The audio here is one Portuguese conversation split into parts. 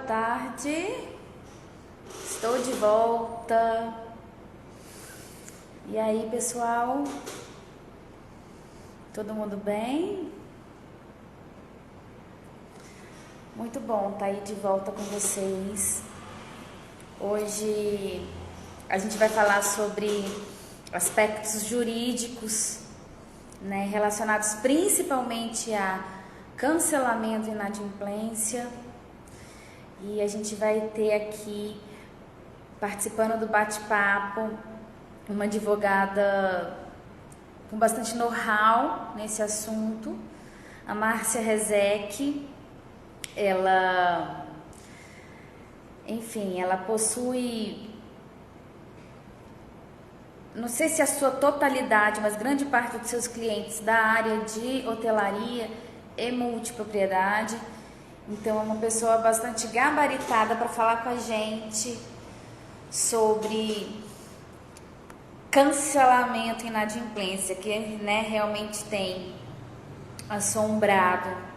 tarde. Estou de volta. E aí, pessoal? Todo mundo bem? Muito bom estar aí de volta com vocês. Hoje a gente vai falar sobre aspectos jurídicos, né, relacionados principalmente a cancelamento e inadimplência. E a gente vai ter aqui, participando do bate-papo, uma advogada com bastante know-how nesse assunto, a Márcia Rezec. Ela possui, não sei se a sua totalidade, mas grande parte dos seus clientes da área de hotelaria e multipropriedade. Então, é uma pessoa bastante gabaritada para falar com a gente sobre cancelamento e inadimplência, que, né, realmente tem assombrado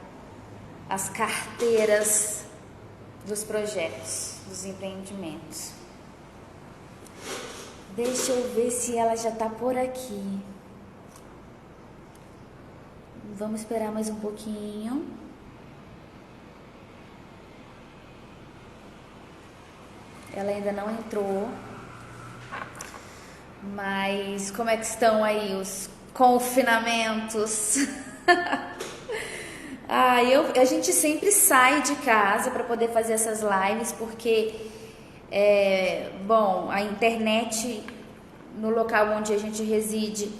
as carteiras dos projetos, dos empreendimentos. Deixa eu ver se ela já está por aqui. Vamos esperar mais um pouquinho. Ela ainda não entrou. Mas como é que estão aí os confinamentos? A gente sempre sai de casa para poder fazer essas lives, porque a internet no local onde a gente reside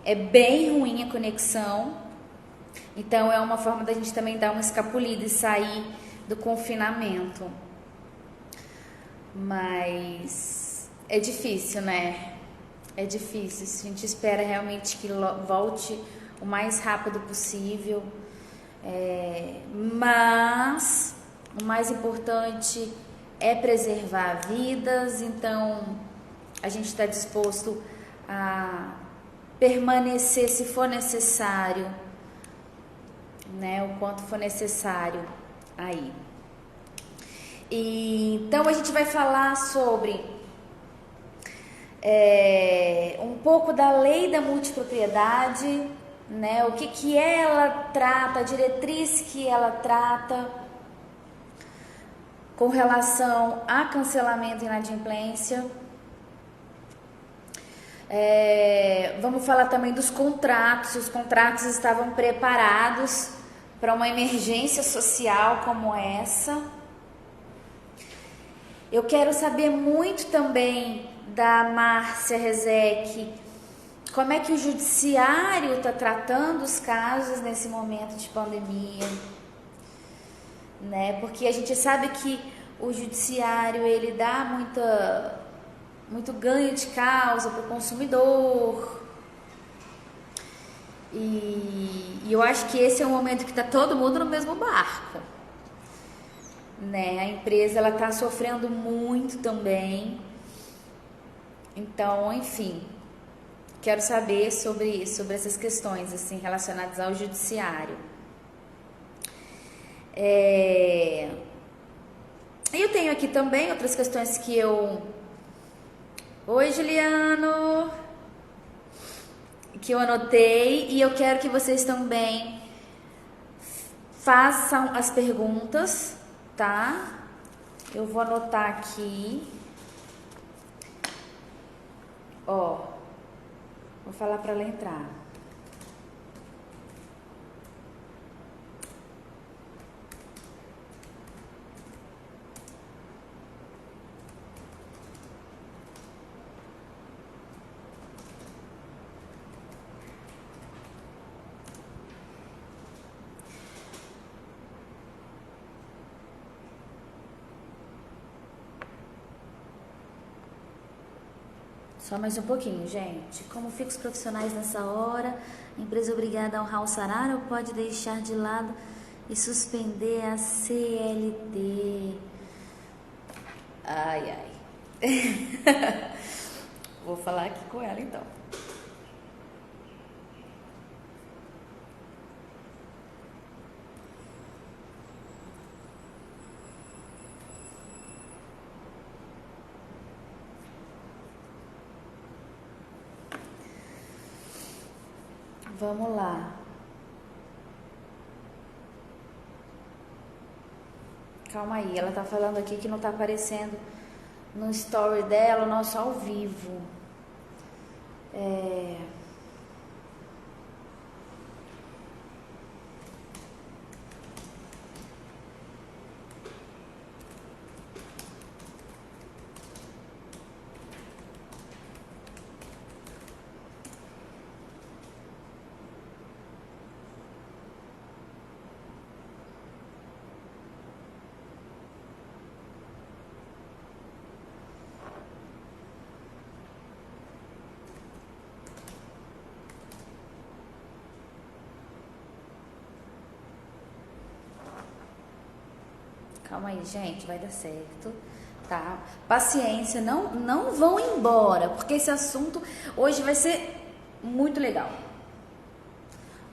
é bem ruim a conexão. Então é uma forma da gente também dar uma escapulida e sair do confinamento. Mas é difícil, né? É difícil. A gente espera realmente que volte o mais rápido possível. Mas o mais importante é preservar vidas. Então a gente está disposto a permanecer, se for necessário, né? O quanto for necessário aí. Então a gente vai falar sobre um pouco da lei da multipropriedade, né? O que ela trata, a diretriz que ela trata com relação a cancelamento e inadimplência. Vamos falar também dos contratos, se os contratos estavam preparados para uma emergência social como essa. Eu quero saber muito também da Márcia Rezec, como é que o judiciário está tratando os casos nesse momento de pandemia, né? Porque a gente sabe que o judiciário, ele dá muito ganho de causa para o consumidor. E eu acho que esse é um momento que está todo mundo no mesmo barco, né? A empresa, ela está sofrendo muito também. Então, enfim, quero saber sobre essas questões assim, relacionadas ao judiciário. Eu tenho aqui também outras questões que eu... Oi, Juliano! Que eu anotei, e eu quero que vocês também façam as perguntas, tá? Eu vou anotar aqui. Vou falar para ela entrar. Só mais um pouquinho, gente. Como ficam os profissionais nessa hora? A empresa é obrigada a honrar o salário ou pode deixar de lado e suspender a CLT? Ai. Vou falar aqui com ela, então. Vamos lá. Calma aí, ela tá falando aqui que não tá aparecendo no story dela o nosso ao vivo. Calma aí, gente, vai dar certo, tá? Paciência, não vão embora, porque esse assunto hoje vai ser muito legal.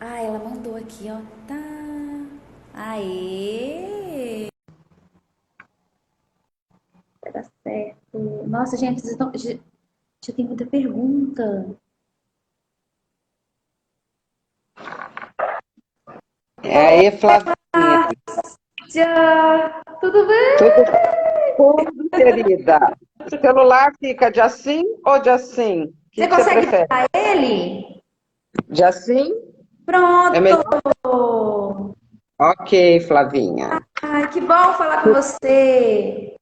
Ah, ela mandou aqui, ó. Tá. Aê! Vai dar certo. Nossa, gente, já tem muita pergunta. E aí, Flavinha, Já, tudo bem? tudo, tudo, querida? O celular fica de assim ou de assim? O Você que você consegue prefere? pegar ele? De assim? É Pronto! melhor? Ok, Flavinha. Ai, que bom falar com você.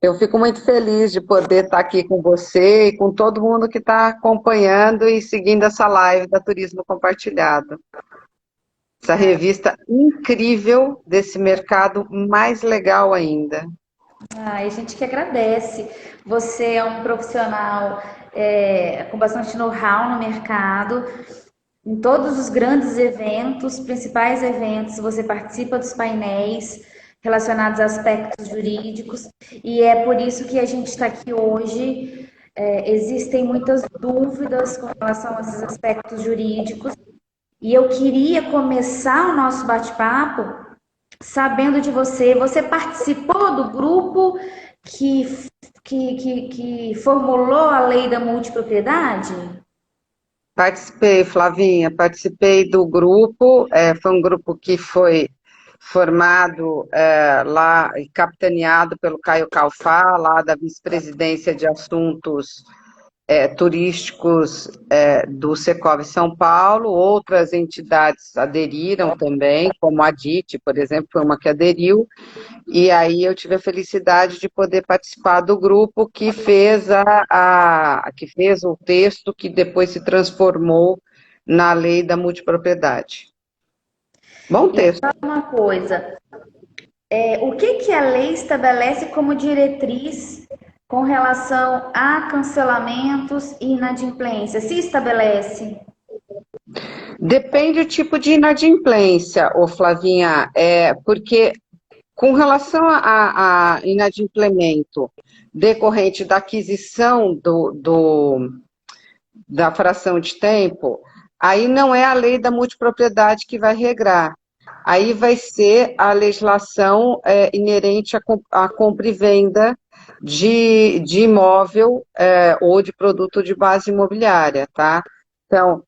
Eu fico muito feliz de poder estar aqui com você e com todo mundo que está acompanhando e seguindo essa live da Turismo Compartilhado. Essa revista incrível desse mercado mais legal ainda. Ai, a gente que agradece. Você é um profissional com bastante know-how no mercado. Em todos os grandes eventos, principais eventos, você participa dos painéis relacionados a aspectos jurídicos, e é por isso que a gente está aqui hoje. Existem muitas dúvidas com relação a esses aspectos jurídicos, e eu queria começar o nosso bate-papo sabendo de você. Você participou do grupo que, que formulou a lei da multipropriedade? Participei, Flavinha, participei do grupo, foi um grupo que foi formado lá e capitaneado pelo Caio Calfá, lá da Vice-Presidência de Assuntos turísticos do Secov São Paulo. Outras entidades aderiram também, como a DIT, por exemplo, foi uma que aderiu, e aí eu tive a felicidade de poder participar do grupo que fez que fez o texto que depois se transformou na lei da multipropriedade. Bom E me texto. fala uma coisa, o que que a lei estabelece como diretriz com relação a cancelamentos e inadimplência? Se estabelece? Depende do tipo de inadimplência, ô Flavinha, porque com relação a inadimplemento decorrente da aquisição da fração de tempo, aí não é a lei da multipropriedade que vai regrar. Aí vai ser a legislação inerente à compra e venda de imóvel ou de produto de base imobiliária, tá? Então,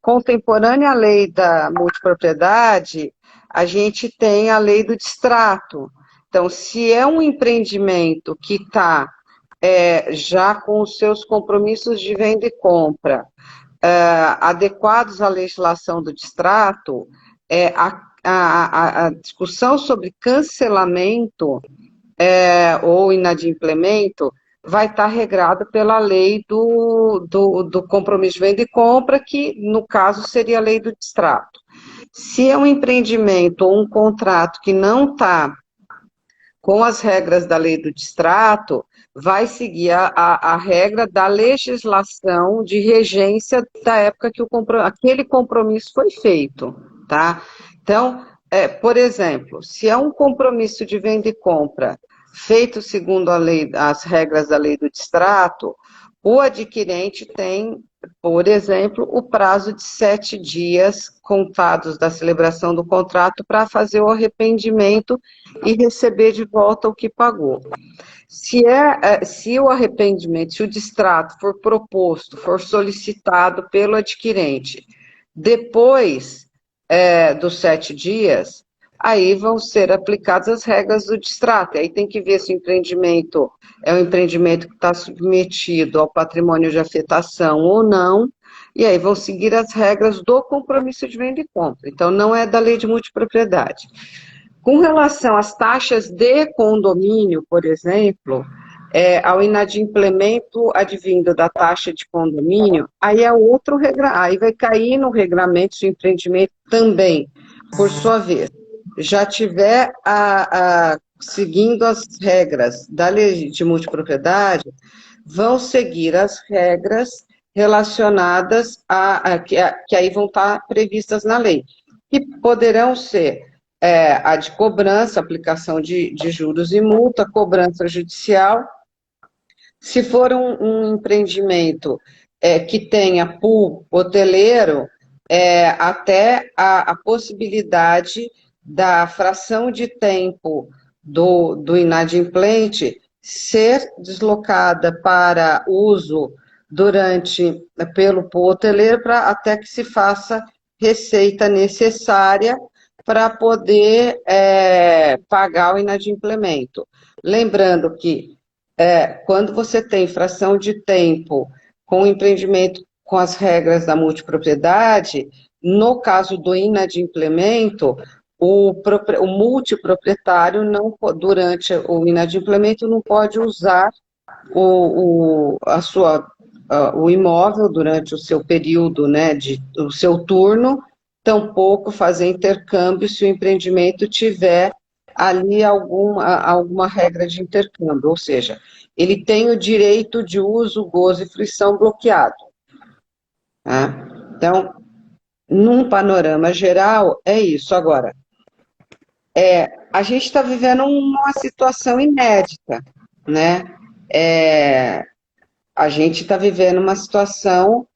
contemporânea à lei da multipropriedade, a gente tem a lei do distrato. Então, se é um empreendimento que está já com os seus compromissos de venda e compra adequados à legislação do distrato, a discussão sobre cancelamento ou inadimplemento vai estar regrada pela lei do compromisso de venda e compra, que no caso seria a lei do distrato. Se é um empreendimento ou um contrato que não está com as regras da lei do distrato, vai seguir a regra da legislação de regência da época que aquele compromisso foi feito, tá? Então, por exemplo, se é um compromisso de venda e compra feito segundo as regras da lei do distrato, o adquirente tem, por exemplo, o prazo de 7 dias contados da celebração do contrato para fazer o arrependimento e receber de volta o que pagou. Se o arrependimento, se o distrato for proposto, for solicitado pelo adquirente Depois dos 7 dias, aí vão ser aplicadas as regras do distrato. Aí tem que ver se o empreendimento é um empreendimento que está submetido ao patrimônio de afetação ou não, e aí vão seguir as regras do compromisso de venda e compra. Então, não é da lei de multipropriedade. Com relação às taxas de condomínio, por exemplo, ao inadimplemento advindo da taxa de condomínio, aí é outro regra, aí vai cair no regramento se o empreendimento também, por sua vez, já tiver seguindo as regras da lei de multipropriedade, vão seguir as regras relacionadas que aí vão estar previstas na lei, que poderão ser a de cobrança, aplicação de juros e multa, cobrança judicial. Se for um empreendimento que tenha pool hoteleiro, até a possibilidade da fração de tempo do inadimplente ser deslocada para uso pelo pool hoteleiro, até que se faça receita necessária para poder pagar o inadimplemento. Lembrando que quando você tem fração de tempo com o empreendimento com as regras da multipropriedade, no caso do inadimplemento, o multiproprietário, durante o inadimplemento, não pode usar o imóvel durante o seu período, né, o seu turno, tampouco fazer intercâmbio se o empreendimento tiver ali alguma regra de intercâmbio, ou seja, ele tem o direito de uso, gozo e fruição bloqueado. Tá? Então, num panorama geral, é isso. Agora, a gente está vivendo uma situação inédita, né? A gente está vivendo uma situação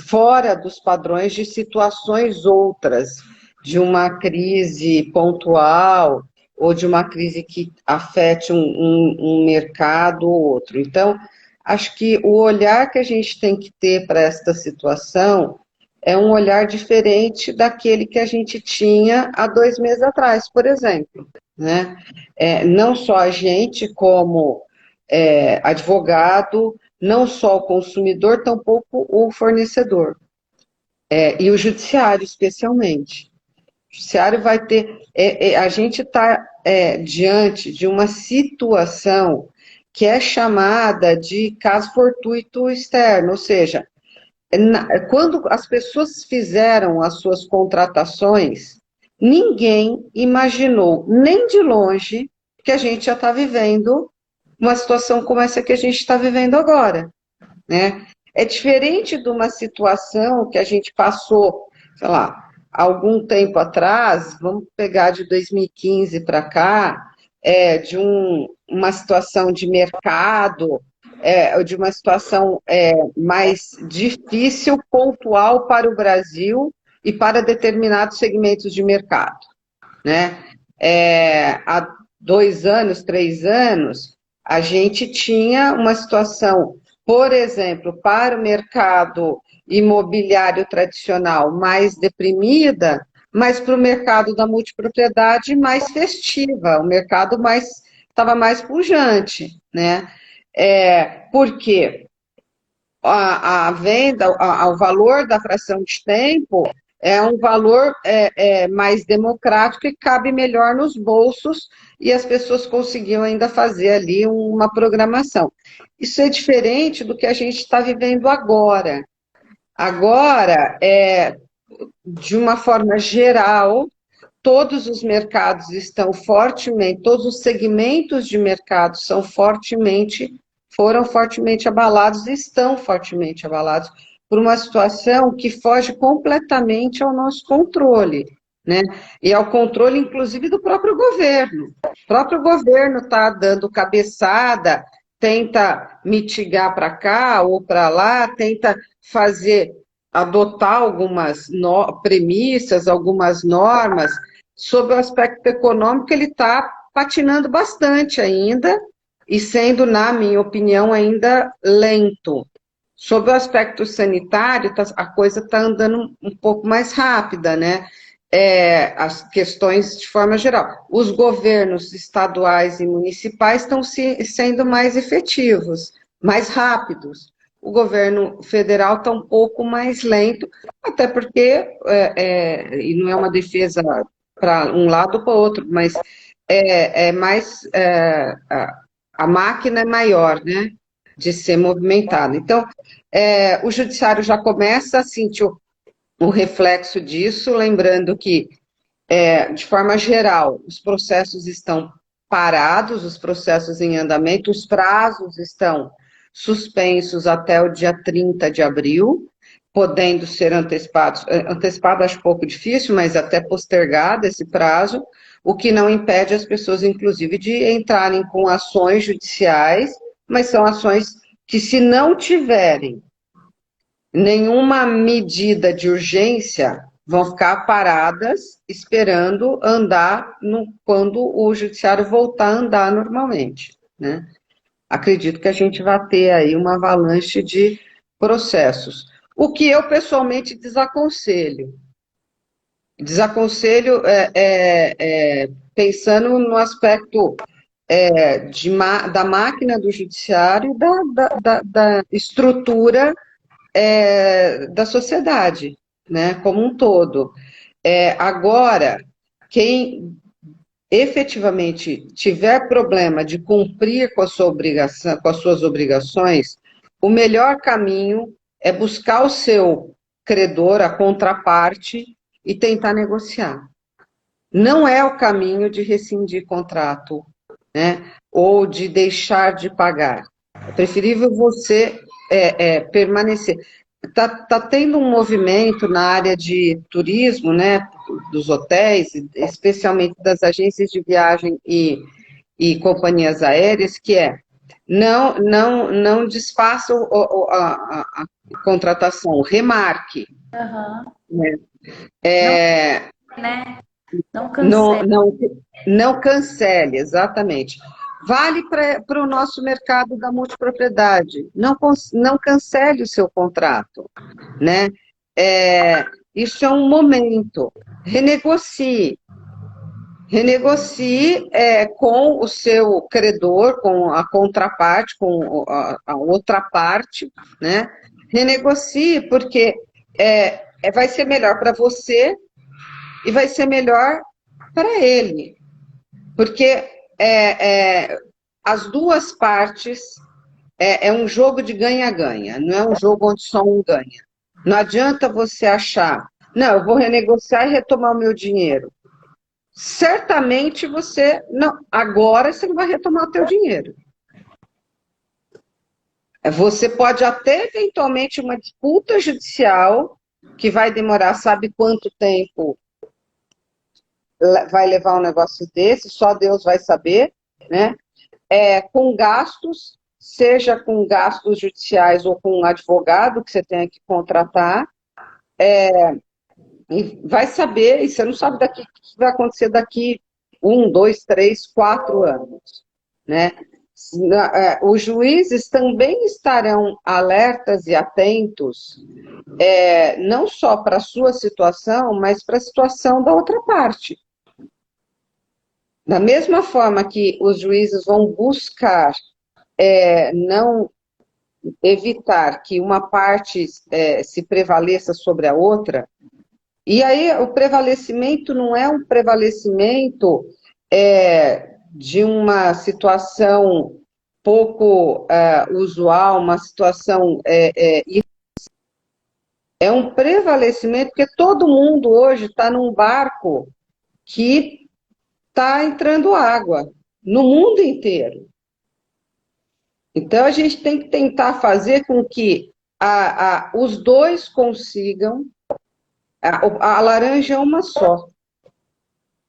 fora dos padrões de situações outras, de uma crise pontual ou de uma crise que afete um mercado ou outro. Então, acho que o olhar que a gente tem que ter para esta situação é um olhar diferente daquele que a gente tinha há 2 meses atrás, por exemplo, né? Não só a gente, como advogado, não só o consumidor, tampouco o fornecedor. E o judiciário, especialmente. O judiciário vai ter... a gente está diante de uma situação que é chamada de caso fortuito externo, ou seja, quando as pessoas fizeram as suas contratações, ninguém imaginou, nem de longe, que a gente já está vivendo uma situação como essa que a gente está vivendo agora, né? É diferente de uma situação que a gente passou, sei lá, algum tempo atrás, vamos pegar de 2015 para cá, de uma situação de mercado, de uma situação mais difícil, pontual para o Brasil e para determinados segmentos de mercado, né? Há 2 anos, 3 anos, a gente tinha uma situação, por exemplo, para o mercado imobiliário tradicional mais deprimida, mas para o mercado da multipropriedade mais festiva, o mercado estava mais pujante, né? Porque a venda, o valor da fração de tempo é um valor mais democrático e cabe melhor nos bolsos, e as pessoas conseguiam ainda fazer ali uma programação. Isso é diferente do que a gente está vivendo agora. Agora, de uma forma geral, todos os mercados estão fortemente, todos os segmentos de mercado foram fortemente abalados e estão fortemente abalados por uma situação que foge completamente ao nosso controle, né? E ao controle, inclusive, do próprio governo. O próprio governo está dando cabeçada, tenta mitigar para cá ou para lá, tenta adotar algumas premissas, algumas normas. Sob o aspecto econômico, ele está patinando bastante ainda, e sendo, na minha opinião, ainda lento. Sob o aspecto sanitário, a coisa está andando um pouco mais rápida, né? As questões de forma geral. Os governos estaduais e municipais estão sendo mais efetivos, mais rápidos. O governo federal está um pouco mais lento, até porque, e não é uma defesa para um lado ou para o outro, mas a máquina é maior, né, de ser movimentada. Então, o judiciário já começa a sentir o reflexo disso, lembrando que, de forma geral, os processos estão parados, os processos em andamento, os prazos estão suspensos até o dia 30 de abril, podendo ser antecipados. Antecipado acho pouco difícil, mas até postergado esse prazo, o que não impede as pessoas, inclusive, de entrarem com ações judiciais, mas são ações que, se não tiverem nenhuma medida de urgência, vão ficar paradas esperando andar quando o judiciário voltar a andar normalmente, né? Acredito que a gente vai ter aí uma avalanche de processos. O que eu pessoalmente desaconselho. Desaconselho pensando no aspecto da máquina do judiciário, da estrutura da sociedade, né, como um todo. Agora, quem efetivamente tiver problema de cumprir com a sua obrigação, com as suas obrigações, o melhor caminho é buscar o seu credor, a contraparte, e tentar negociar. Não é o caminho de rescindir contrato, né, ou de deixar de pagar. É preferível você permanecer. Tá tendo um movimento na área de turismo, né, dos hotéis, especialmente das agências de viagem e companhias aéreas, que não desfaça a contratação, remarque. Aham. Né? Né? Não Não, cancele. não cancele, exatamente. Vale para o nosso mercado da multipropriedade. Não cancele o seu contrato, né? Isso é um momento. Renegocie. Renegocie com o seu credor, com a contraparte, com a outra parte, né? Renegocie, porque vai ser melhor para você e vai ser melhor para ele. Porque as duas partes é um jogo de ganha-ganha, não é um jogo onde só um ganha. Não adianta você achar, não, eu vou renegociar e retomar o meu dinheiro. Certamente agora você não vai retomar o teu dinheiro. Você pode até, eventualmente, uma disputa judicial, que vai demorar, sabe quanto tempo vai levar um negócio desse, só Deus vai saber, né? Com gastos, seja com gastos judiciais ou com um advogado que você tenha que contratar, e vai saber, e você não sabe o que vai acontecer daqui 1, 2, 3, 4 anos, né? Os juízes também estarão alertas e atentos, não só para a sua situação, mas para a situação da outra parte. Da mesma forma que os juízes vão buscar não evitar que uma parte se prevaleça sobre a outra, e aí o prevalecimento não é um prevalecimento de uma situação pouco usual, uma situação é um prevalecimento, porque todo mundo hoje está num barco que está entrando água, no mundo inteiro. Então, a gente tem que tentar fazer com que os dois consigam. A laranja é uma só.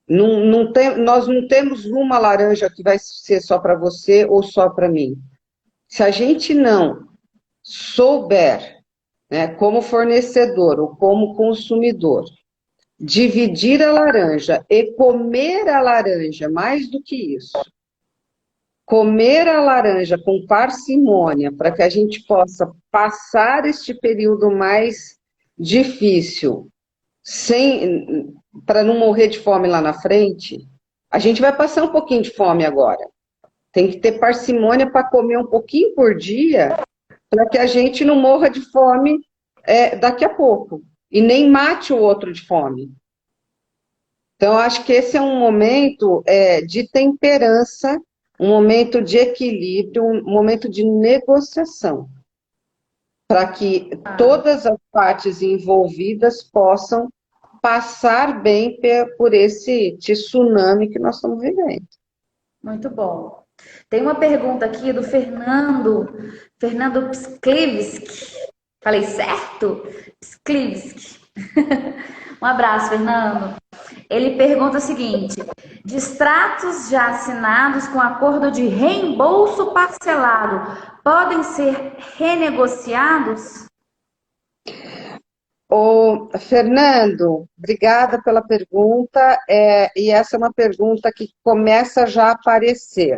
Nós não temos uma laranja que vai ser só para você ou só para mim. Se a gente não souber, né, como fornecedor ou como consumidor, dividir a laranja e comer a laranja, mais do que isso, comer a laranja com parcimônia para que a gente possa passar este período mais difícil, sem, para não morrer de fome lá na frente, a gente vai passar um pouquinho de fome agora. Tem que ter parcimônia para comer um pouquinho por dia, para que a gente não morra de fome daqui a pouco. E nem mate o outro de fome. Então, acho que esse é um momento de temperança, um momento de equilíbrio, um momento de negociação, para que todas as partes envolvidas possam passar bem por esse tsunami que nós estamos vivendo. Muito bom. Tem uma pergunta aqui do Fernando Psklivski. Falei certo? Psklivski. Um abraço, Fernando. Ele pergunta o seguinte: distratos já assinados com acordo de reembolso parcelado podem ser renegociados? Ô, Fernando, obrigada pela pergunta, e essa é uma pergunta que começa já a aparecer.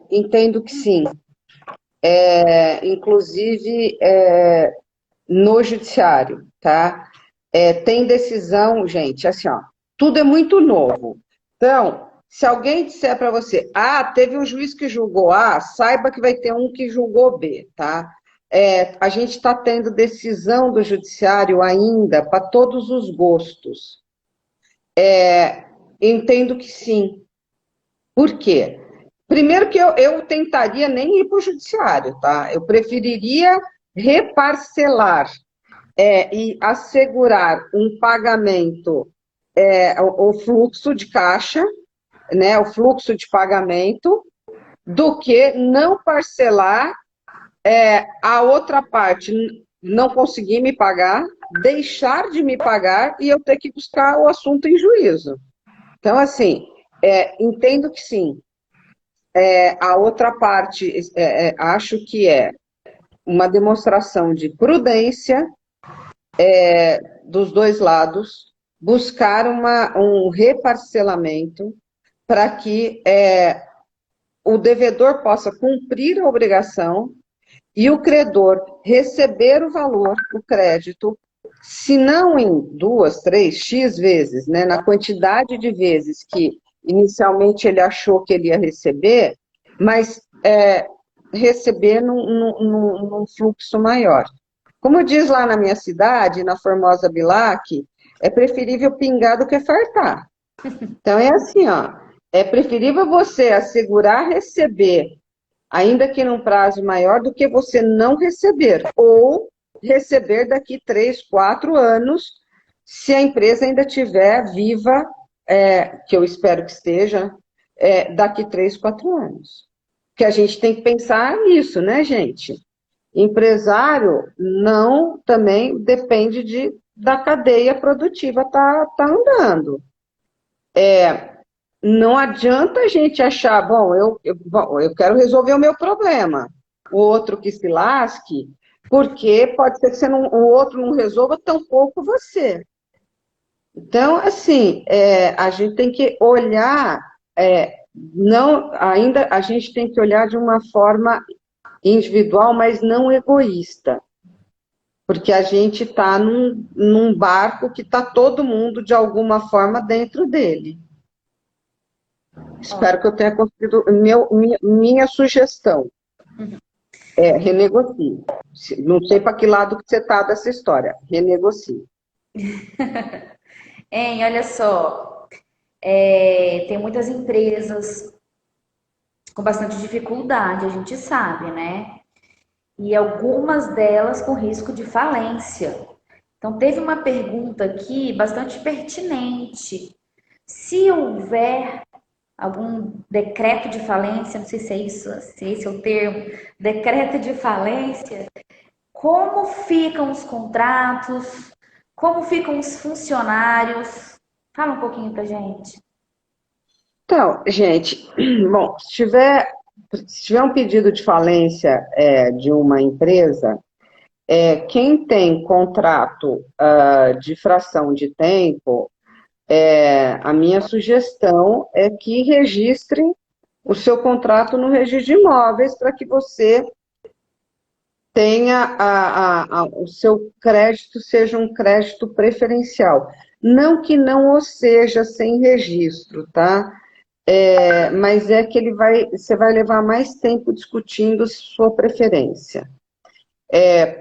Entendo que sim. Inclusive no judiciário, tá? Tem decisão, gente, assim, ó, tudo é muito novo. Então, se alguém disser para você, teve um juiz que julgou A, saiba que vai ter um que julgou B, tá? A gente está tendo decisão do judiciário ainda para todos os gostos. Entendo que sim. Por quê? Primeiro que eu tentaria nem ir para o judiciário, tá? Eu preferiria reparcelar e assegurar um pagamento, o fluxo de caixa, né, o fluxo de pagamento, do que não parcelar, a outra parte não conseguir me pagar, deixar de me pagar e eu ter que buscar o assunto em juízo. Então, assim, entendo que sim. A outra parte, acho que é uma demonstração de prudência dos dois lados, buscar um reparcelamento para que o devedor possa cumprir a obrigação e o credor receber o valor do crédito, se não em 2, 3, X vezes, né, na quantidade de vezes que inicialmente ele achou que ele ia receber, mas receber num fluxo maior. Como diz lá na minha cidade, na Formosa Bilac, é preferível pingar do que fartar. Então é assim, ó, é preferível você assegurar receber, ainda que num prazo maior, do que você não receber, ou receber daqui 3, 4 anos, se a empresa ainda estiver viva, que eu espero que esteja, daqui 3, 4 anos. Porque a gente tem que pensar nisso, né, gente? Empresário não também depende da cadeia produtiva tá andando. Não adianta a gente achar, bom, eu quero resolver o meu problema, o outro que se lasque, porque pode ser que o outro não resolva, tampouco você. Então, assim, a gente tem que olhar, ainda a gente tem que olhar de uma forma individual, mas não egoísta. Porque a gente está num barco que está todo mundo, de alguma forma, dentro dele. Espero que eu tenha conseguido. Minha sugestão renegocie. Não sei para que lado que você está dessa história. Renegocie. Olha só, tem muitas empresas com bastante dificuldade, a gente sabe, né? E algumas delas com risco de falência. Então, teve uma pergunta aqui bastante pertinente. Se houver algum decreto de falência, não sei se é isso, se esse é o termo, decreto de falência, como ficam os contratos, como ficam os funcionários? Fala um pouquinho pra gente. Então, gente, bom, se tiver um pedido de falência de uma empresa, quem tem contrato de fração de tempo, a minha sugestão é que registre o seu contrato no registro de imóveis para que você tenha o seu crédito seja um crédito preferencial. Não que não o seja sem registro, tá? Mas é que você vai levar mais tempo discutindo sua preferência.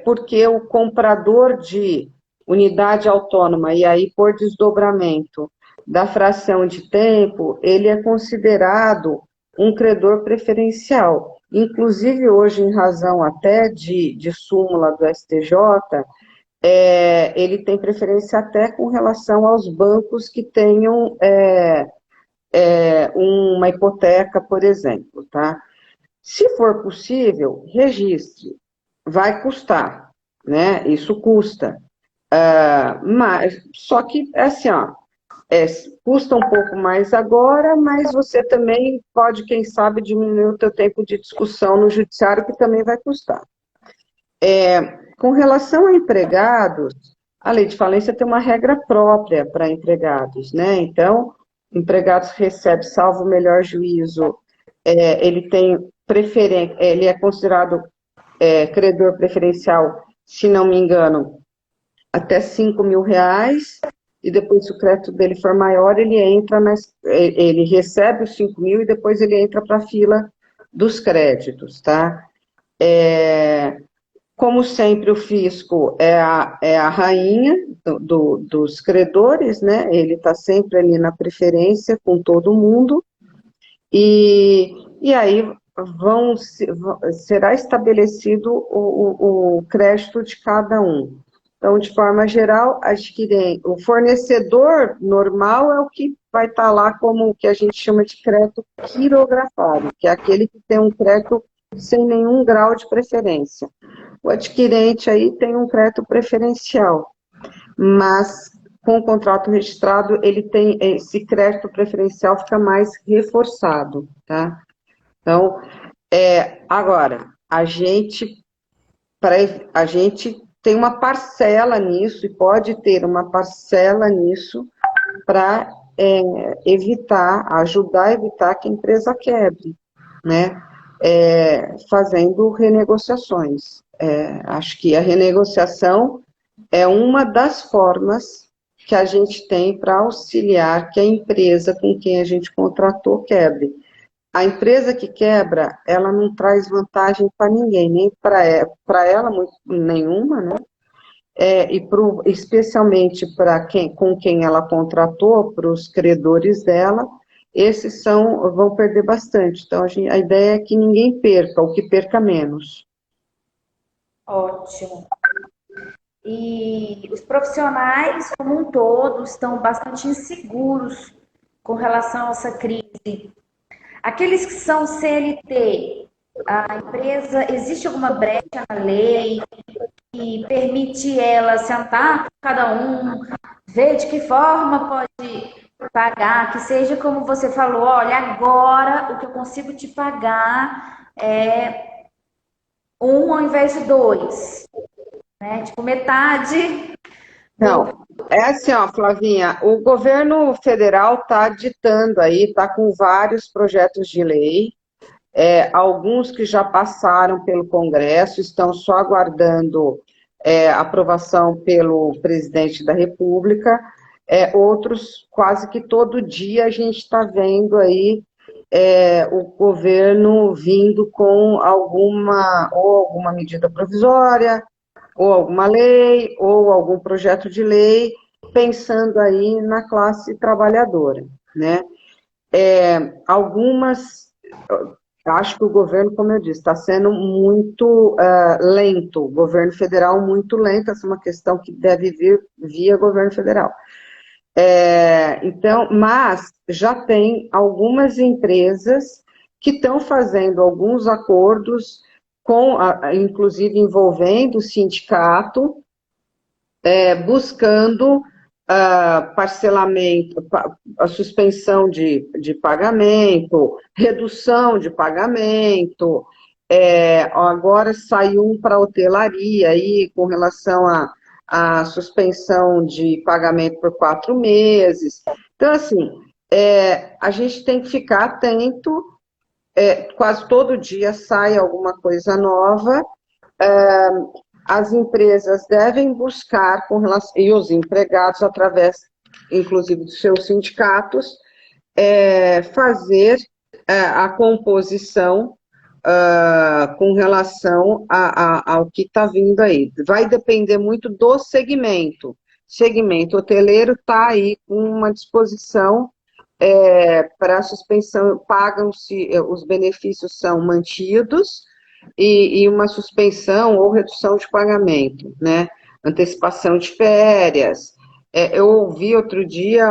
Porque o comprador de unidade autônoma, e aí por desdobramento da fração de tempo, ele é considerado um credor preferencial. Inclusive, hoje, em razão até de súmula do STJ, ele tem preferência até com relação aos bancos que tenham uma hipoteca, por exemplo, tá? Se for possível, registre. Vai custar, né? Isso custa. Mas, só que, assim, ó, custa um pouco mais agora, mas você também pode, quem sabe, diminuir o teu tempo de discussão no judiciário, que também vai custar. Com relação a empregados, a lei de falência tem uma regra própria para empregados, né? Então, empregados recebe, salvo o melhor juízo, ele tem preferência, ele é considerado credor preferencial, se não me engano, até R$ 5.000, e depois, se o crédito dele for maior, ele recebe os 5.000 e depois ele entra para a fila dos créditos, tá? Como sempre, o fisco é a rainha dos credores, né? Ele está sempre ali na preferência com todo mundo, e aí será estabelecido o crédito de cada um. Então, de forma geral, o fornecedor normal é o que vai estar lá como o que a gente chama de crédito quirografado, que é aquele que tem um crédito sem nenhum grau de preferência. O adquirente aí tem um crédito preferencial, mas com o contrato registrado, ele tem esse crédito preferencial fica mais reforçado, tá? Então, agora, a gente tem uma parcela nisso, e pode ter uma parcela nisso, para ajudar a evitar que a empresa quebre, né? Fazendo renegociações. Acho que a renegociação é uma das formas que a gente tem para auxiliar que a empresa com quem a gente contratou quebre. A empresa que quebra, ela não traz vantagem para ninguém, nem para ela, nenhuma, né? Especialmente com quem ela contratou, para os credores dela, esses vão perder bastante. Então, a ideia é que ninguém perca, ou que perca menos. Ótimo. E os profissionais, como um todo, estão bastante inseguros com relação a essa crise. Aqueles que são CLT, a empresa, existe alguma brecha na lei que permite ela sentar com cada um, ver de que forma pode pagar, que seja como você falou, olha, agora o que eu consigo te pagar é 1 ao invés de 2, né? Tipo, metade. Não, é assim, ó, Flavinha, o governo federal está ditando aí, está com vários projetos de lei, alguns que já passaram pelo Congresso, estão só aguardando aprovação pelo presidente da República, outros quase que todo dia a gente está vendo aí o governo vindo com alguma medida provisória, ou alguma lei, ou algum projeto de lei, pensando aí na classe trabalhadora, né? Acho que o governo, como eu disse, está sendo muito lento, o governo federal muito lento, essa é uma questão que deve vir via governo federal. Então, mas já tem algumas empresas que estão fazendo alguns acordos, inclusive envolvendo o sindicato, buscando parcelamento, a suspensão de pagamento, redução de pagamento. Agora saiu um para hotelaria aí, com relação à suspensão de pagamento por 4 meses. Então, assim, a gente tem que ficar atento quase todo dia sai alguma coisa nova. As empresas devem buscar, e os empregados, através, inclusive, dos seus sindicatos, fazer a composição com relação ao que está vindo aí. Vai depender muito do segmento. Segmento hoteleiro está aí com uma disposição para suspensão, pagam-se, os benefícios são mantidos, e uma suspensão ou redução de pagamento, né? Antecipação de férias. Eu ouvi outro dia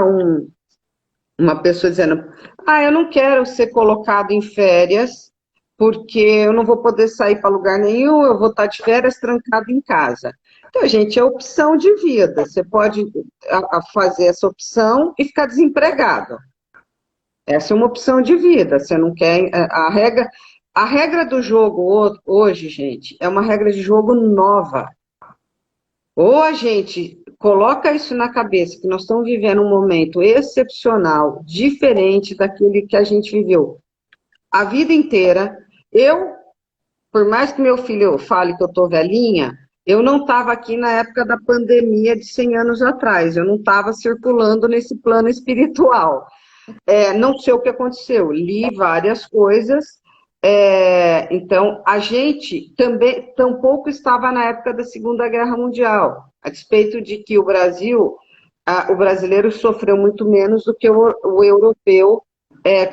uma pessoa dizendo: eu não quero ser colocado em férias, porque eu não vou poder sair para lugar nenhum, eu vou estar de férias trancado em casa. Então, gente, é opção de vida. Você pode fazer essa opção e ficar desempregado. Essa é uma opção de vida. Você não quer. A regra do jogo hoje, gente, é uma regra de jogo nova. Ou a gente coloca isso na cabeça, que nós estamos vivendo um momento excepcional, diferente daquele que a gente viveu a vida inteira. Por mais que meu filho fale que eu estou velhinha, eu não estava aqui na época da pandemia de 100 anos atrás, eu não estava circulando nesse plano espiritual. Não sei o que aconteceu, li várias coisas. Então, a gente também tampouco estava na época da Segunda Guerra Mundial, a despeito de que o brasileiro sofreu muito menos do que o europeu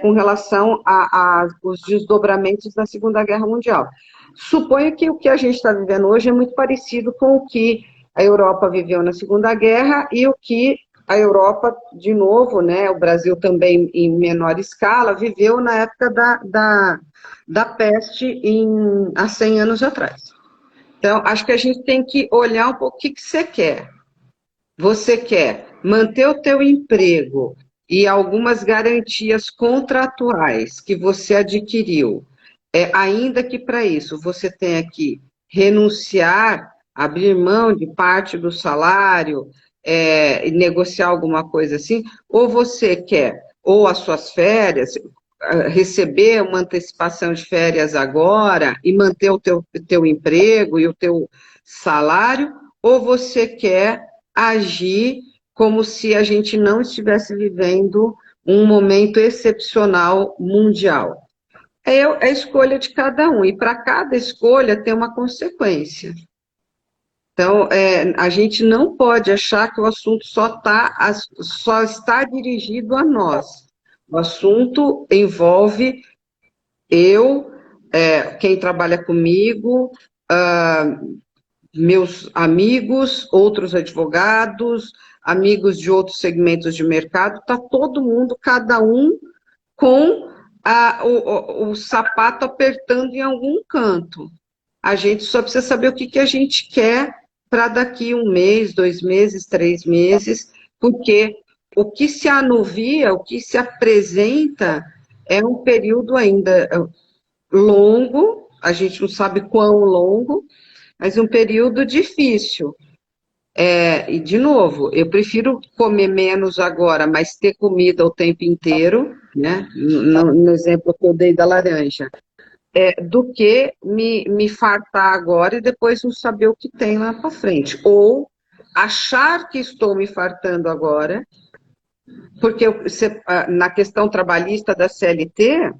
com relação aos desdobramentos da Segunda Guerra Mundial. Suponho que o que a gente está vivendo hoje é muito parecido com o que a Europa viveu na Segunda Guerra e o que a Europa, de novo, né, o Brasil também em menor escala, viveu na época da peste há 100 anos atrás. Então, acho que a gente tem que olhar um pouco o que você quer. Você quer manter o teu emprego e algumas garantias contratuais que você adquiriu, ainda que para isso você tenha que renunciar, abrir mão de parte do salário, negociar alguma coisa assim, ou você quer, ou as suas férias, receber uma antecipação de férias agora e manter o teu emprego e o teu salário, ou você quer agir como se a gente não estivesse vivendo um momento excepcional mundial. É a escolha de cada um, e para cada escolha tem uma consequência. Então, a gente não pode achar que o assunto só está dirigido a nós. O assunto envolve quem trabalha comigo, meus amigos, outros advogados, amigos de outros segmentos de mercado, está todo mundo, cada um, com o sapato apertando em algum canto. A gente só precisa saber o que a gente quer para daqui 1 mês, 2 meses, 3 meses, porque o que se anuvia, o que se apresenta é um período ainda longo, a gente não sabe quão longo, mas um período difícil. E, de novo, eu prefiro comer menos agora, mas ter comida o tempo inteiro, né? No exemplo que eu dei da laranja, do que me fartar agora e depois não saber o que tem lá para frente. Ou achar que estou me fartando agora, porque na questão trabalhista da CLT,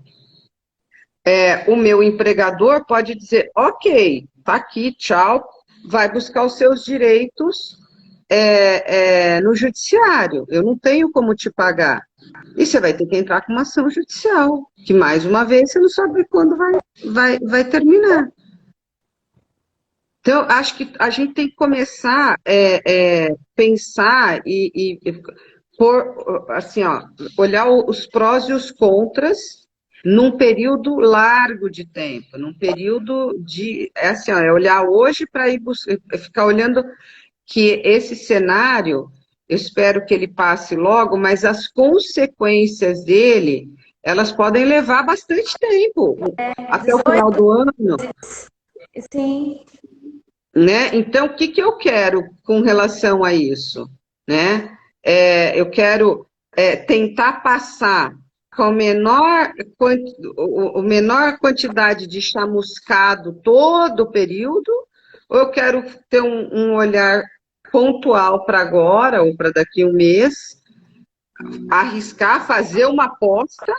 o meu empregador pode dizer: ok, tá aqui, tchau, vai buscar os seus direitos no judiciário, eu não tenho como te pagar. E você vai ter que entrar com uma ação judicial, que mais uma vez você não sabe quando vai terminar. Então, acho que a gente tem que começar a pensar e assim, olhar os prós e os contras num período largo de tempo, num período de... olhar hoje para ir ficar olhando que esse cenário, eu espero que ele passe logo, mas as consequências dele, elas podem levar bastante tempo, até o final do ano. Sim. Né? Então, o que eu quero com relação a isso? Né? Eu quero tentar passar com o menor quantidade de chamuscado todo o período, ou eu quero ter um olhar pontual para agora ou para daqui a um mês, arriscar, fazer uma aposta,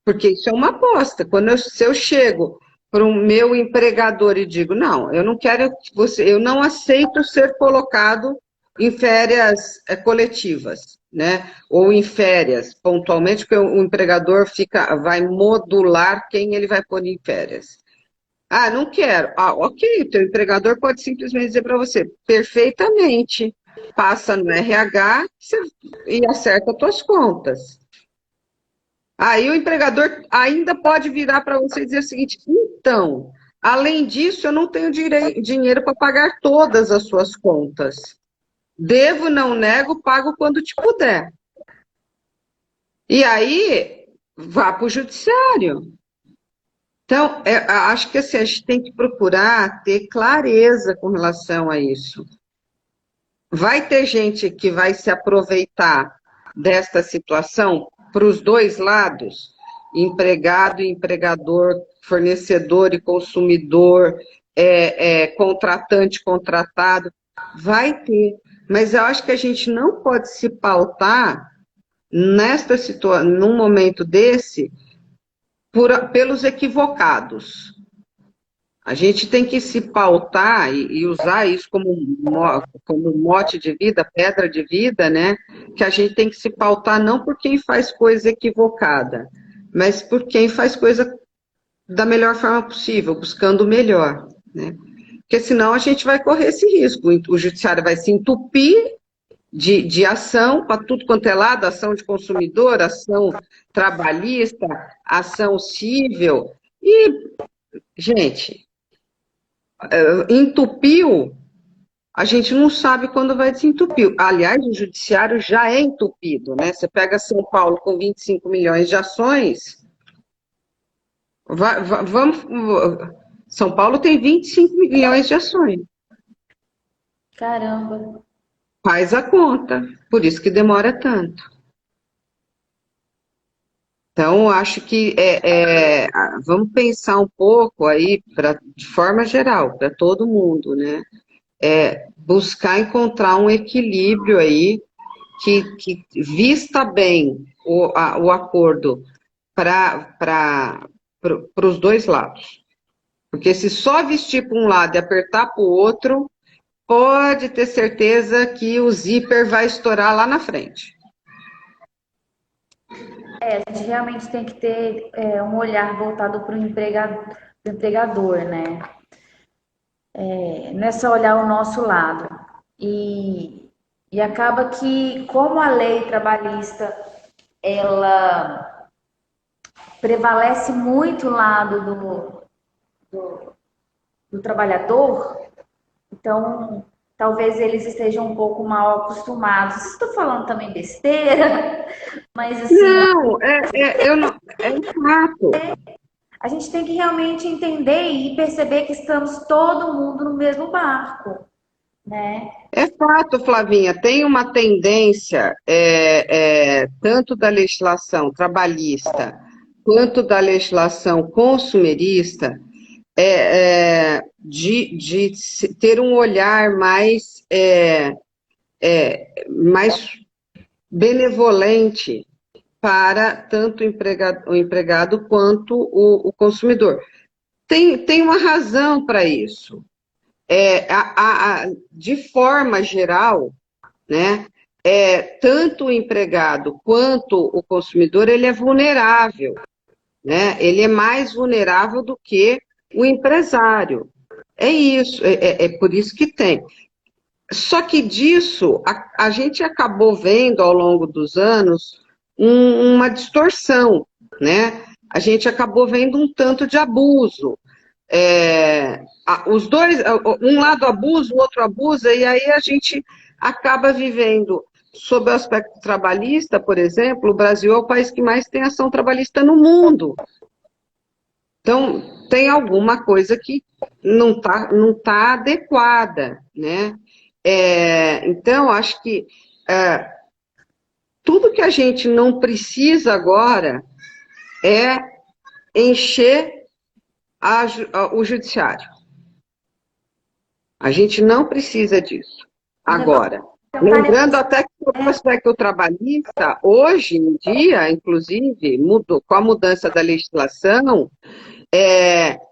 porque isso é uma aposta. Se eu chego para o meu empregador e digo, não, eu não quero que você, eu não aceito ser colocado em férias coletivas, né? Ou em férias, pontualmente, porque o empregador vai modular quem ele vai pôr em férias. Ah, não quero. Ah, ok, o teu empregador pode simplesmente dizer para você, perfeitamente, passa no RH e acerta as tuas contas. Aí o empregador ainda pode virar para você e dizer o seguinte, então, além disso, eu não tenho dinheiro para pagar todas as suas contas. Devo, não nego, pago quando te puder. E aí, vá para o judiciário. Então, acho que assim, a gente tem que procurar ter clareza com relação a isso. Vai ter gente que vai se aproveitar desta situação para os dois lados, empregado e empregador, fornecedor e consumidor, contratante, contratado, vai ter. Mas eu acho que a gente não pode se pautar nesta situação, num momento desse, pelos equivocados. A gente tem que se pautar e usar isso como mote de vida, pedra de vida, né? Que a gente tem que se pautar não por quem faz coisa equivocada, mas por quem faz coisa da melhor forma possível, buscando o melhor, né? Porque senão a gente vai correr esse risco. O judiciário vai se entupir de ação para tudo quanto é lado, ação de consumidor, ação trabalhista, ação civil. E, gente, entupiu, a gente não sabe quando vai desentupir. Aliás, o judiciário já é entupido, né? Você pega São Paulo com 25 milhões de ações, vamos, São Paulo tem 25 milhões de ações. Caramba. Faz a conta, por isso que demora tanto. Então, acho que vamos pensar um pouco aí, de forma geral, para todo mundo, né? Buscar encontrar um equilíbrio aí que vista bem o acordo para os dois lados. Porque se só vestir para um lado e apertar para o outro, pode ter certeza que o zíper vai estourar lá na frente. A gente realmente tem que ter um olhar voltado para o empregador, né? Não é só olhar o nosso lado. E acaba que, como a lei trabalhista, ela prevalece muito o lado do trabalhador, então talvez eles estejam um pouco mal acostumados. Estou falando também besteira, mas assim. Não, eu não, é um fato. A gente tem que realmente entender e perceber que estamos todo mundo no mesmo barco, né? É fato, Flavinha, tem uma tendência, tanto da legislação trabalhista quanto da legislação consumerista, de ter um olhar mais benevolente para tanto o empregado quanto o consumidor. Tem uma razão para isso. De forma geral, né, tanto o empregado quanto o consumidor, ele é vulnerável, né? Ele é mais vulnerável do que o empresário. É isso, é por isso que tem. Só que disso, a gente acabou vendo ao longo dos anos uma distorção, né? A gente acabou vendo um tanto de abuso. Os dois, um lado abusa, o outro abusa, e aí a gente acaba vivendo, sob o aspecto trabalhista, por exemplo, o Brasil é o país que mais tem ação trabalhista no mundo. Então, tem alguma coisa que não tá adequada, né? Então, acho que tudo que a gente não precisa agora, é encher o judiciário. A gente não precisa disso. Agora, lembrando até que o aspecto trabalhista, hoje em dia, inclusive, mudou, com a mudança da legislação,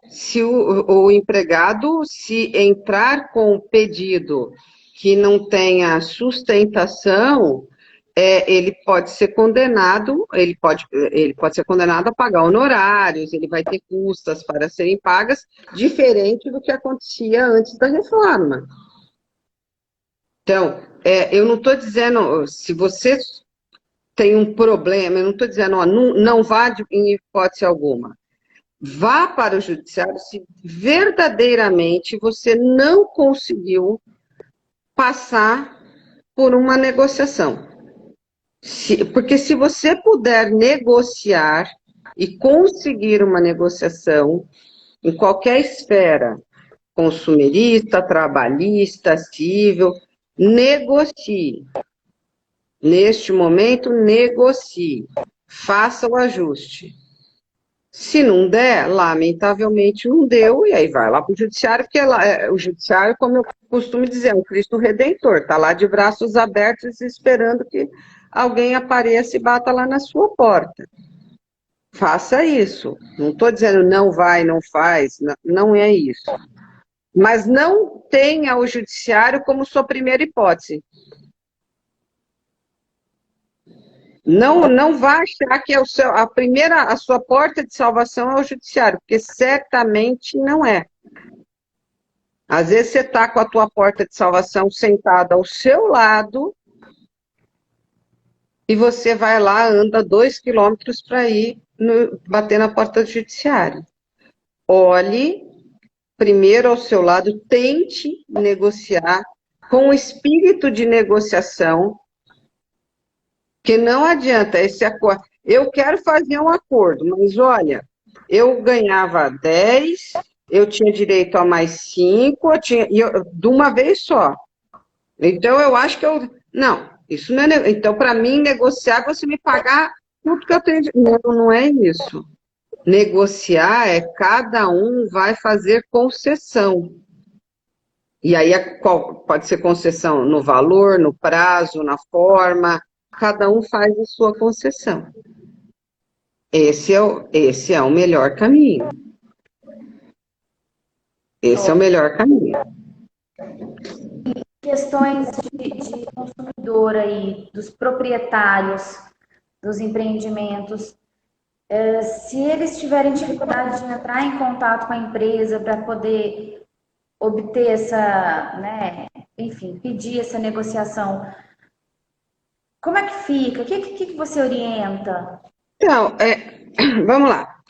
se o empregado, se entrar com um pedido que não tenha sustentação, ele pode ser condenado, ele pode ser condenado a pagar honorários, ele vai ter custas para serem pagas, diferente do que acontecia antes da reforma. Então, eu não estou dizendo, se você tem um problema, eu não estou dizendo, ó, não vá em hipótese alguma. Vá para o judiciário se verdadeiramente você não conseguiu passar por uma negociação. Porque se você puder negociar e conseguir uma negociação em qualquer esfera, consumerista, trabalhista, civil, negocie. Neste momento, negocie. Faça o ajuste. Se não der, lamentavelmente não deu, e aí vai lá para o judiciário, porque o judiciário, como eu costumo dizer, é um Cristo Redentor, está lá de braços abertos esperando que alguém apareça e bata lá na sua porta. Faça isso. Não estou dizendo não vai, não faz, não é isso. Mas não tenha o judiciário como sua primeira hipótese. Não vá achar que a sua porta de salvação é o judiciário, porque certamente não é. Às vezes você está com a tua porta de salvação sentada ao seu lado e você vai lá, anda 2 quilômetros para ir bater na porta do judiciário. Olhe primeiro ao seu lado, tente negociar com o espírito de negociação, que não adianta esse acordo. Eu quero fazer um acordo, mas olha, eu ganhava 10, eu tinha direito a mais 5, de uma vez só. Então, eu acho que não, isso não é. Então, para mim, negociar, você me pagar tudo que eu tenho. Não é isso. Negociar cada um vai fazer concessão. E aí, pode ser concessão no valor, no prazo, na forma. Cada um faz a sua concessão. Esse é o melhor caminho. Esse é o melhor caminho. Questões de consumidor aí, dos proprietários dos empreendimentos, se eles tiverem dificuldade de entrar em contato com a empresa para poder obter essa, né, enfim, pedir essa negociação, como é que fica? O que você orienta? Então, vamos lá.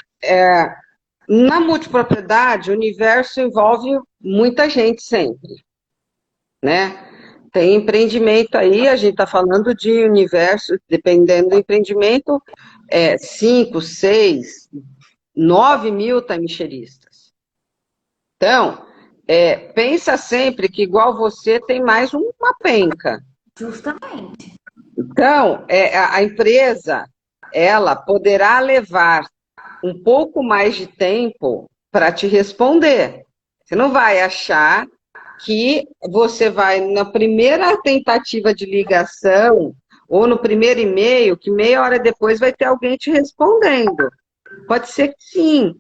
Na multipropriedade, o universo envolve muita gente sempre, né? Tem empreendimento aí, a gente está falando de universo, dependendo do empreendimento, 5, 6, 9 mil taimicheristas. Então, pensa sempre que igual você tem mais uma penca. Justamente. Então, a empresa, ela poderá levar um pouco mais de tempo para te responder. Você não vai achar que você vai, na primeira tentativa de ligação, ou no primeiro e-mail, que meia hora depois vai ter alguém te respondendo. Pode ser que sim.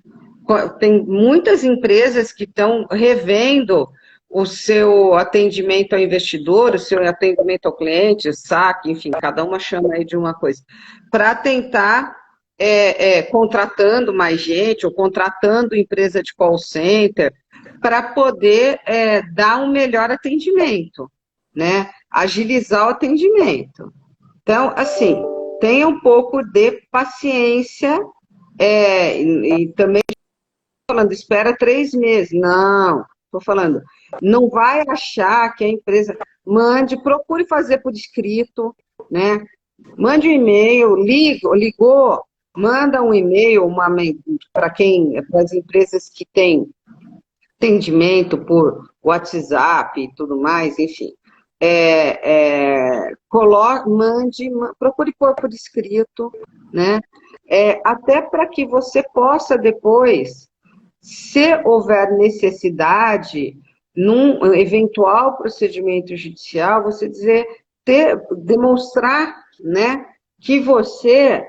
Tem muitas empresas que estão revendo o seu atendimento ao investidor, o seu atendimento ao cliente, saque, enfim, cada uma chama aí de uma coisa, para tentar contratando mais gente, ou contratando empresa de call center, para poder dar um melhor atendimento, né? Agilizar o atendimento. Então, assim, tenha um pouco de paciência, e também falando, espera 3 meses. Não, estou falando, não vai achar que a empresa procure fazer por escrito, né? Mande um e-mail, ligou, manda um e-mail para as empresas que têm atendimento por WhatsApp e tudo mais, enfim. Procure pôr por escrito, né? até para que você possa depois, se houver necessidade, num eventual procedimento judicial, você demonstrar, né, que você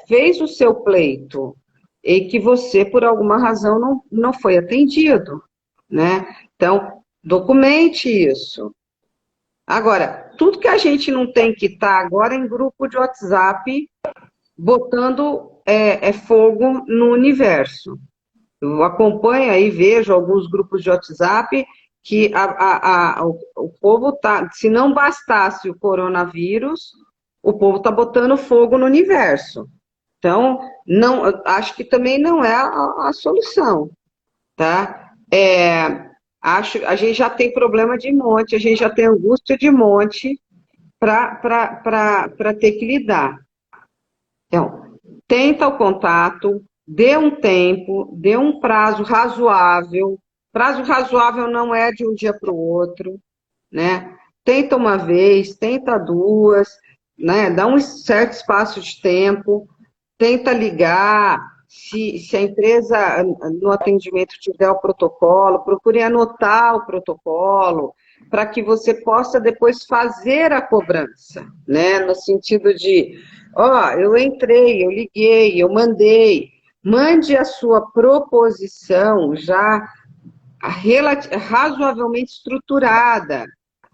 fez o seu pleito e que você, por alguma razão, não foi atendido, né? Então, documente isso. Agora, tudo que a gente não tem que estar agora em grupo de WhatsApp botando fogo no universo. Eu acompanho aí, vejo alguns grupos de WhatsApp que o povo está, se não bastasse o coronavírus, o povo está botando fogo no universo. Então, não, acho que também não é a solução, tá? A gente já tem problema de monte, a gente já tem angústia de monte para ter que lidar. Então, tenta o contato, dê um tempo, dê um prazo razoável. Prazo razoável não é de um dia para o outro, né? Tenta uma vez, tenta duas, né? Dá um certo espaço de tempo, tenta ligar. Se a empresa no atendimento tiver o protocolo, procure anotar o protocolo, para que você possa depois fazer a cobrança, né? No sentido de, eu entrei, eu liguei, eu mandei. Mande a sua proposição já razoavelmente estruturada.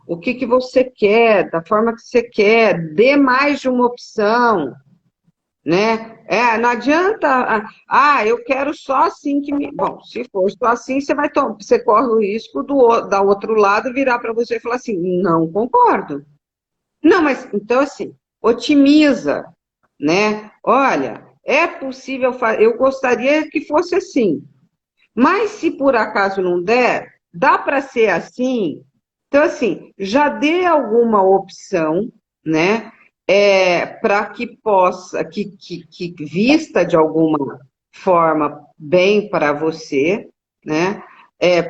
O que você quer, da forma que você quer, dê mais de uma opção, né? Não adianta, eu quero só assim que me... Bom, se for só assim, você corre o risco da outro lado virar para você e falar assim, não concordo. Não, mas então assim, otimiza, né? Olha, é possível fazer, eu gostaria que fosse assim, mas se por acaso não der, dá para ser assim. Então, assim, já dê alguma opção, né? Para que possa, que vista de alguma forma bem para você, né?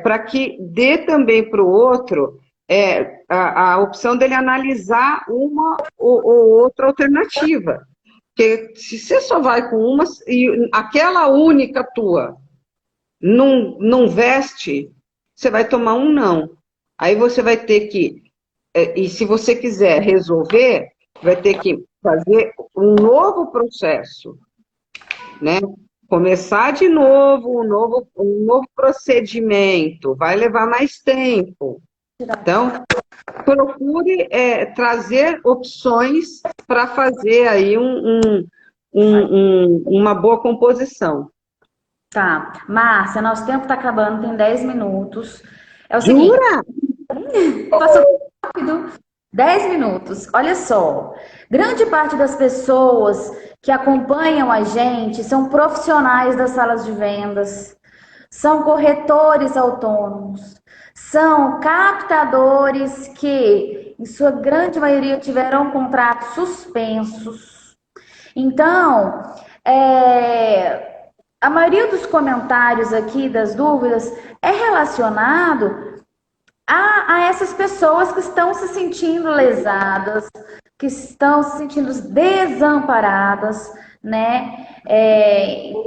Para que dê também para o outro a opção dele analisar uma ou outra alternativa. Porque se você só vai com uma, e aquela única tua não veste, você vai tomar um não. Aí você vai ter que, e se você quiser resolver, vai ter que fazer um novo processo, né? Começar de novo, um novo procedimento, vai levar mais tempo. Então, procure trazer opções para fazer aí uma boa composição. Tá. Márcia, nosso tempo tá acabando, tem 10 minutos. É o seguinte, Jura? passou rápido. 10 minutos. Olha só, grande parte das pessoas que acompanham a gente são profissionais das salas de vendas, são corretores autônomos, são captadores que, em sua grande maioria, tiveram contratos suspensos. Então, a maioria dos comentários aqui, das dúvidas, é relacionado a essas pessoas que estão se sentindo lesadas, que estão se sentindo desamparadas, né?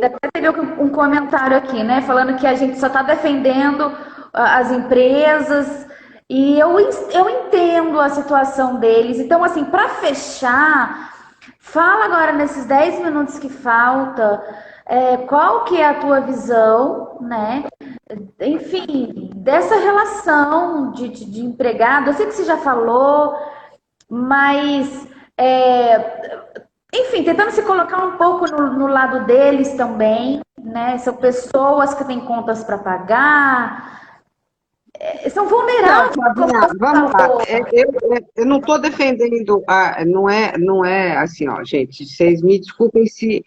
Até teve um comentário aqui, né? Falando que a gente só está defendendo as empresas, e eu entendo a situação deles. Então, assim, para fechar, fala agora nesses 10 minutos que falta, qual que é a tua visão, né? Enfim, dessa relação de empregado. Eu sei que você já falou, mas enfim, tentando se colocar um pouco no lado deles também, né? São pessoas que têm contas para pagar, são vulneráveis, Não, como Flavinha, você vamos lá. falou. Eu não estou defendendo, não é assim, ó, gente, vocês me desculpem se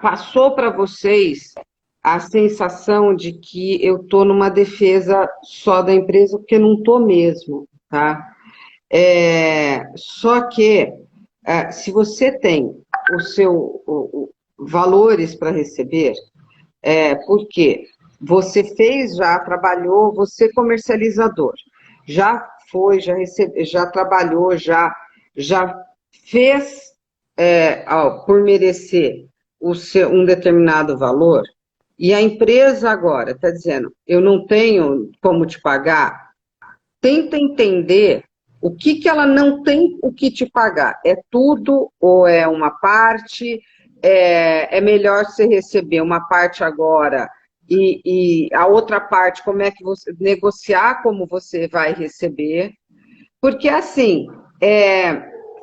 passou para vocês a sensação de que eu estou numa defesa só da empresa, porque não estou mesmo, tá? Só que se você tem valores para receber, porque você já trabalhou, você é comercializador, já foi, já trabalhou, já fez por merecer um determinado valor, e a empresa agora está dizendo, eu não tenho como te pagar, tenta entender o que ela não tem o que te pagar. É tudo ou é uma parte? É melhor você receber uma parte agora e a outra parte, como é que você negociar como você vai receber? Porque assim,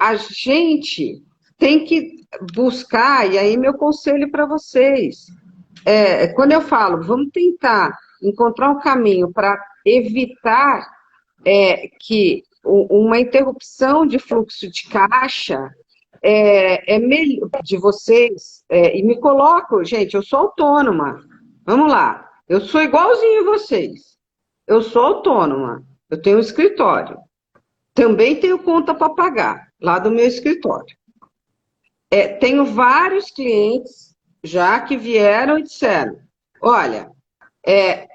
a gente tem que buscar, e aí meu conselho para vocês, quando eu falo, vamos tentar encontrar um caminho para evitar que uma interrupção de fluxo de caixa melhor de vocês, e me coloco, gente, eu sou autônoma, vamos lá, eu sou igualzinho a vocês, eu sou autônoma, eu tenho um escritório, também tenho conta para pagar, lá do meu escritório. Tenho vários clientes já que vieram e disseram, olha,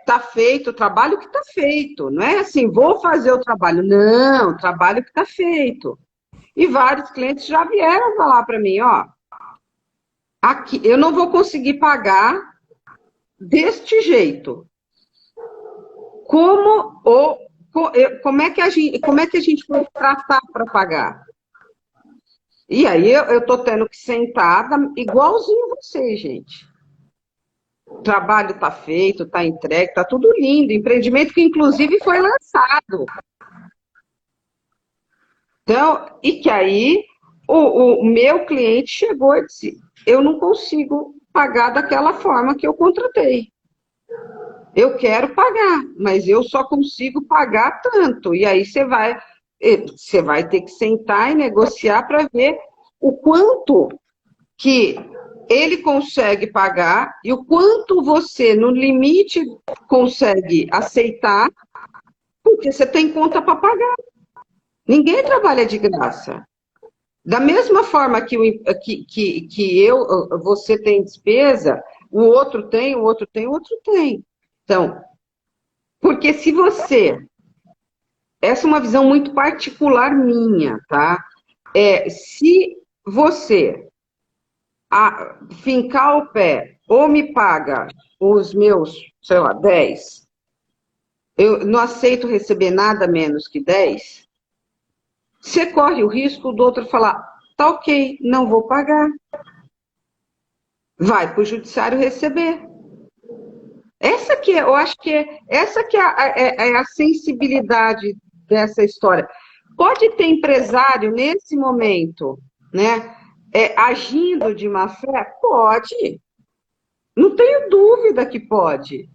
tá feito o trabalho que está feito, não é assim, vou fazer o trabalho, não, o trabalho que está feito. E vários clientes já vieram falar para mim, ó, aqui eu não vou conseguir pagar deste jeito. Como é que a gente pode tratar para pagar? E aí eu tô tendo que sentar igualzinho você, gente. O trabalho está feito, está entregue, está tudo lindo. Empreendimento que, inclusive, foi lançado. Então, e que aí o meu cliente chegou e disse, eu não consigo pagar daquela forma que eu contratei. Eu quero pagar, mas eu só consigo pagar tanto. E aí você vai ter que sentar e negociar para ver o quanto que ele consegue pagar e o quanto você, no limite, consegue aceitar, porque você tem conta para pagar. Ninguém trabalha de graça. Da mesma forma você tem despesa, o outro tem, o outro tem, o outro tem. Então, porque se você... Essa é uma visão muito particular minha, tá? Se você fincar o pé ou me paga os meus, sei lá, 10, eu não aceito receber nada menos que 10, você corre o risco do outro falar, tá ok, não vou pagar. Vai para o judiciário receber. Eu acho que essa que é a sensibilidade dessa história. Pode ter empresário nesse momento, né, agindo de má fé? Pode. Não tenho dúvida que pode.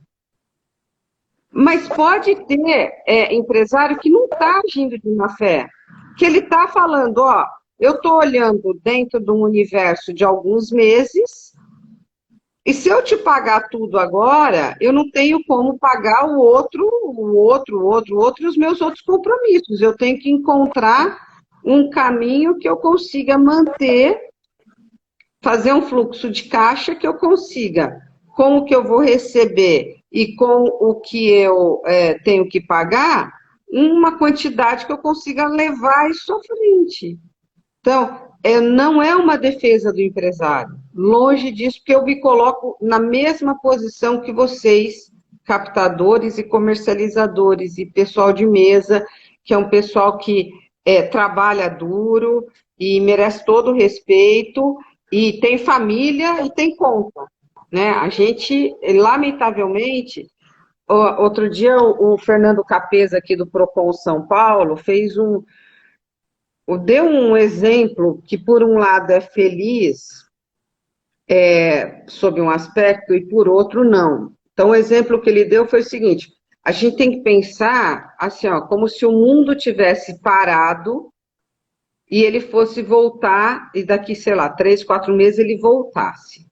Mas pode ter empresário que não está agindo de má fé, que ele está falando, ó, eu estou olhando dentro de um universo de alguns meses, e se eu te pagar tudo agora, eu não tenho como pagar o outro, e os meus outros compromissos. Eu tenho que encontrar um caminho que eu consiga manter, fazer um fluxo de caixa que eu consiga, com o que eu vou receber e com o que eu tenho que pagar, uma quantidade que eu consiga levar isso à frente. Então, não é uma defesa do empresário, longe disso, porque eu me coloco na mesma posição que vocês, captadores e comercializadores e pessoal de mesa, que é um pessoal que trabalha duro e merece todo o respeito, e tem família e tem conta, né? A gente, lamentavelmente, outro dia o Fernando Capeza aqui do Procon São Paulo deu um exemplo que por um lado é feliz sob um aspecto e por outro não. Então o exemplo que ele deu foi o seguinte, a gente tem que pensar assim, ó, como se o mundo tivesse parado e ele fosse voltar, e daqui, sei lá, 3, 4 meses ele voltasse.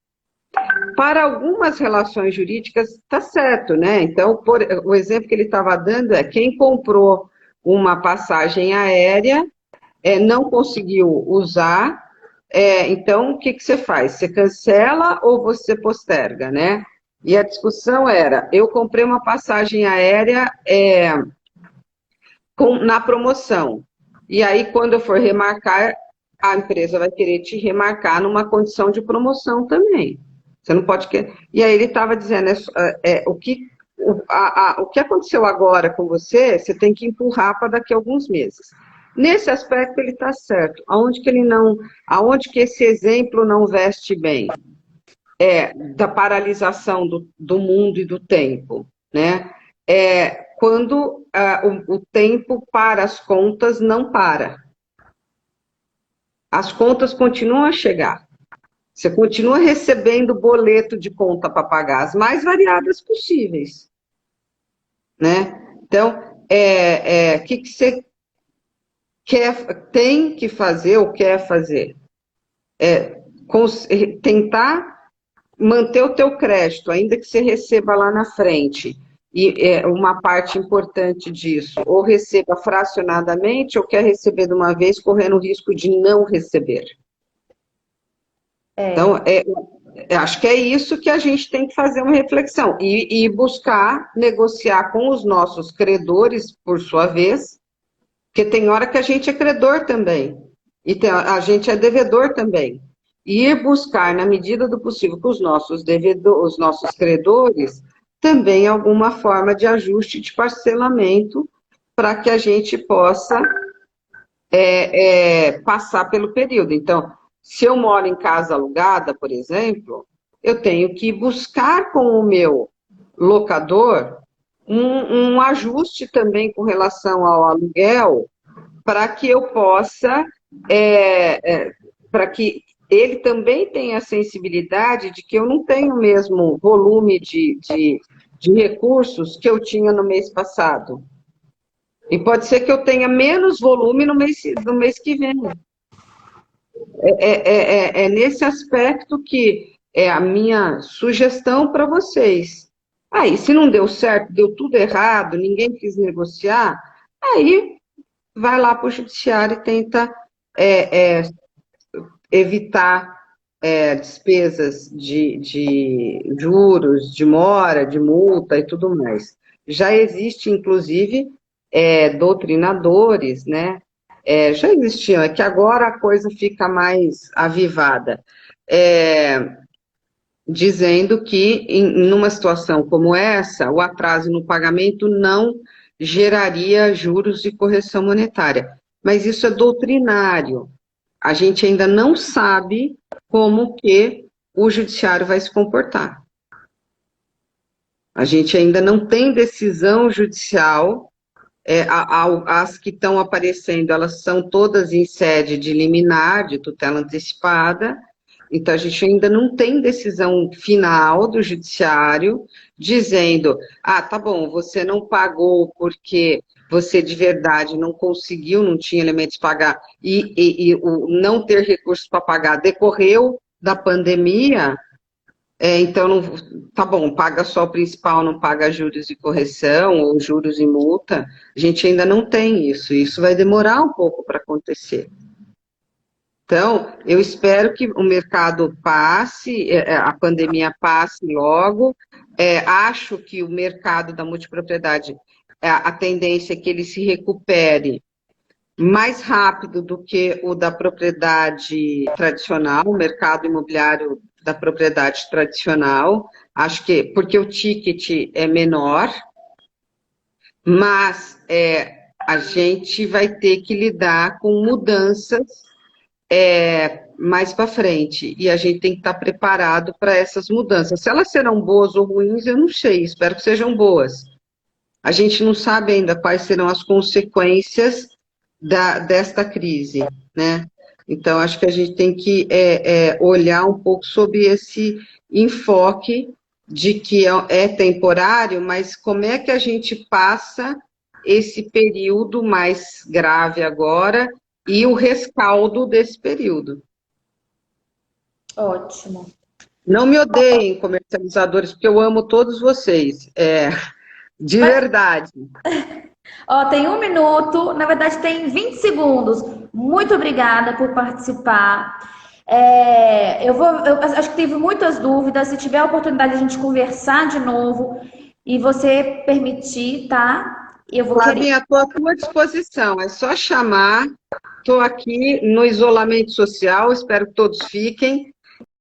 Para algumas relações jurídicas, está certo, né? Então, o exemplo que ele estava dando é quem comprou uma passagem aérea, não conseguiu usar, então o que você faz? Você cancela ou você posterga, né? E a discussão era, eu comprei uma passagem aérea na promoção, e aí quando eu for remarcar, a empresa vai querer te remarcar numa condição de promoção também. Você não pode querer. E aí ele estava dizendo, o que aconteceu agora com você, você tem que empurrar para daqui a alguns meses. Nesse aspecto ele está certo. Aonde que esse exemplo não veste bem? Da paralisação do mundo e do tempo, né? Quando o tempo para as contas não para. As contas continuam a chegar. Você continua recebendo boleto de conta para pagar, as mais variadas possíveis, né? Então, o que você tem que fazer ou quer fazer? Tentar manter o teu crédito, ainda que você receba lá na frente, e uma parte importante disso, ou receba fracionadamente, ou quer receber de uma vez, correndo o risco de não receber. Então, acho que é isso que a gente tem que fazer uma reflexão, e buscar negociar com os nossos credores, por sua vez, porque tem hora que a gente é credor também, e a gente é devedor também. E ir buscar, na medida do possível, com os nossos credores, também alguma forma de ajuste de parcelamento para que a gente possa passar pelo período. Então, se eu moro em casa alugada, por exemplo, eu tenho que buscar com o meu locador um ajuste também com relação ao aluguel, para que eu possa, para que ele também tenha a sensibilidade de que eu não tenho o mesmo volume de recursos que eu tinha no mês passado. E pode ser que eu tenha menos volume no mês que vem. É nesse aspecto que é a minha sugestão para vocês. Aí, se não deu certo, deu tudo errado, ninguém quis negociar, aí vai lá para o judiciário e tenta evitar despesas de juros, de mora, de multa e tudo mais. Já existe, inclusive, doutrinadores, né? Já existiam, é que agora a coisa fica mais avivada, dizendo que, numa situação como essa, o atraso no pagamento não geraria juros e correção monetária. Mas isso é doutrinário. A gente ainda não sabe como que o judiciário vai se comportar. A gente ainda não tem decisão judicial. As que estão aparecendo, elas são todas em sede de liminar, de tutela antecipada. Então, a gente ainda não tem decisão final do judiciário dizendo, tá bom, você não pagou porque você de verdade não conseguiu, não tinha elementos para pagar, e o não ter recursos para pagar decorreu da pandemia, então, tá bom, paga só o principal, não paga juros e correção, ou juros e multa. A gente ainda não tem isso vai demorar um pouco para acontecer. Então, eu espero que o mercado passe, a pandemia passe logo. Acho que o mercado da multipropriedade, a tendência é que ele se recupere mais rápido do que o da propriedade tradicional, o mercado imobiliário da propriedade tradicional. Acho que porque o ticket é menor, mas a gente vai ter que lidar com mudanças mais para frente, e a gente tem que estar preparado para essas mudanças. Se elas serão boas ou ruins, eu não sei, espero que sejam boas. A gente não sabe ainda quais serão as consequências desta crise, né? Então, acho que a gente tem que olhar um pouco sobre esse enfoque de que é temporário, mas como é que a gente passa esse período mais grave agora e o rescaldo desse período. Ótimo. Não me odeiem, comercializadores, porque eu amo todos vocês, de verdade. Tem 1 minuto, na verdade tem 20 segundos. Muito obrigada por participar. Eu acho que teve muitas dúvidas. Se tiver a oportunidade de a gente conversar de novo e você permitir, tá? Eu vou querer. Flavinha, estou à tua disposição, é só chamar. Estou aqui no isolamento social, espero que todos fiquem.